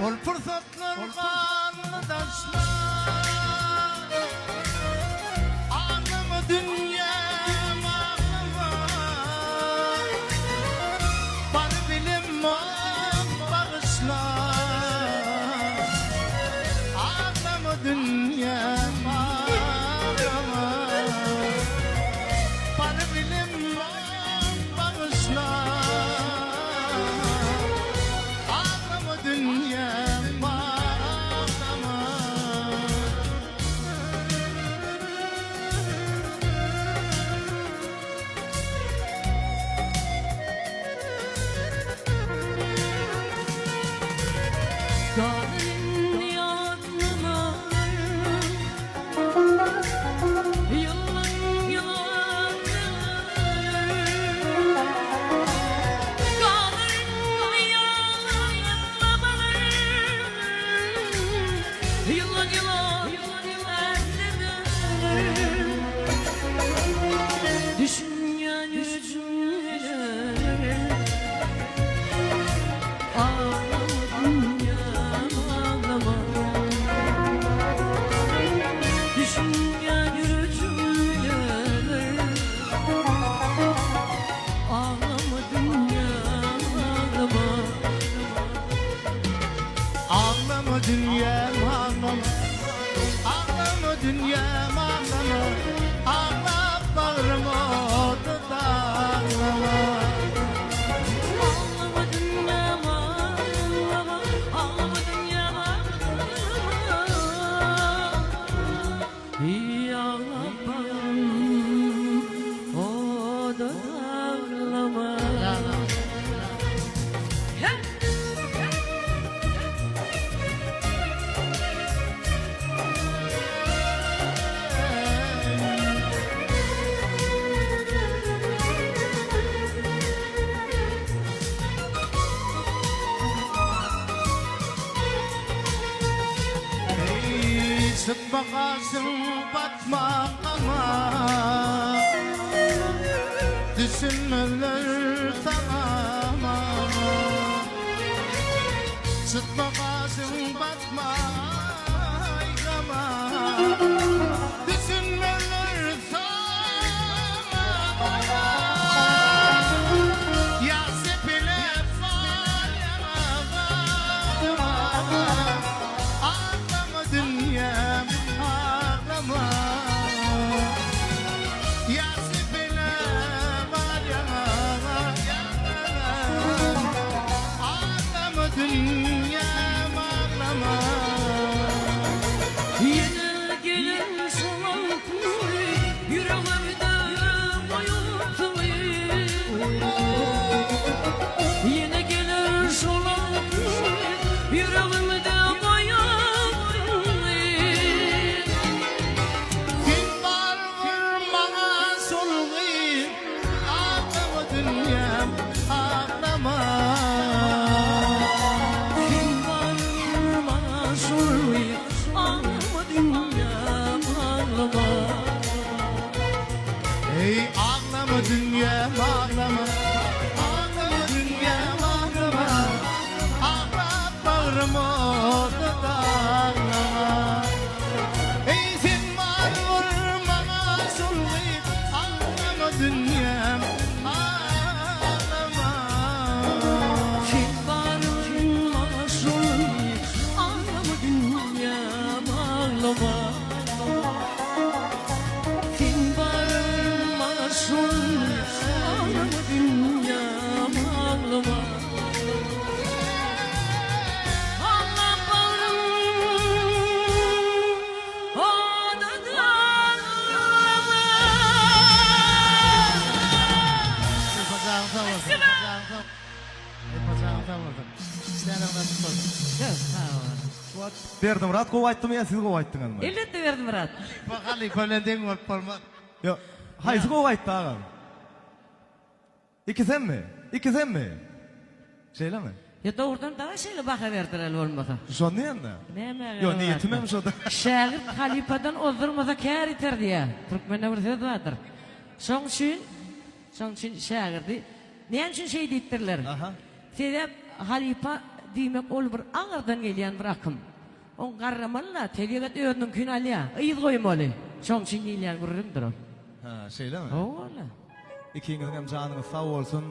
Ol fırsatlar kanlı taşlar Ağlama dünyam ağlama Bana bilim bağışla Ağlama dünyam ağlama Bana bilim bağışla Ağlama dünyam ağlama Kadın yanıma yılın yılan Kadın yanıma yılın yılan Düşünen yüzüne Ağlama dünyam ağlama Ağlama dünyam ağlama Ağla bağrıma oldu da ağlama Ağlama dünyam ağlama Ağlama dünyam ağlama İyi ağlama O da ağlama Sık bakarsın bakma ama Düşünmeler tamam Sık bakarsın bakma ama Düşünmeler tamam Ya sepile Ağlama dünyam ağlama Ya sepile Ağlama dünyam ağlama Yine gelir soğuk yüreğimde bayıldı Yine gelir soğuk yüreğimde bayıldı Kim var vurmana solğayım Ağlama dünyam ağlama Kim var bana soruyor Ağlama dünyam ağlama Ey ağlama dünyam ağlama Ağlama dünyam ağlama Ağla bağrıma oldu da ağlama Ey sen var vurmana solğayım Ağlama dünyam ağlama Kim var bana soruyor Ağlama dünyam ağlama Kim var bana soruyor Ağlama dünyam ağlama Allah bağrım O da ağlama Bacağın sağ olsun, bacağın sağ olsun. Bacağın sağ olsun. Senin nasıl olsun? Berdim Murat kov ayttım ya siz kov ayttınız mı? Elbette verdim Murat. Bakalım koleden olup olmaz. Yok. Hayır kov ayttı ağam. İki sen mi? İki sen mi? Şeyle mi? Ya doğrudan daha şeyle baka verdiler olmasa. Şu an ne yanına? Ne Yok niyetimmiş o da. Şair halifadan oldurmasa kâr iter diye. Türkmen'e bir söz vardır. Son için şairdi. Ne için şey deyittirler? Aha. Sebep halifa diýmek ol bir aňyrdan gelýän bir akym. On garramalla tegeget öýündüň künalya, ýyz goýmaly. Şoň üçin gelýän gurrumdur o. Ha, şeyle mi? Ola. İkiniz hem canınız sağ olsun.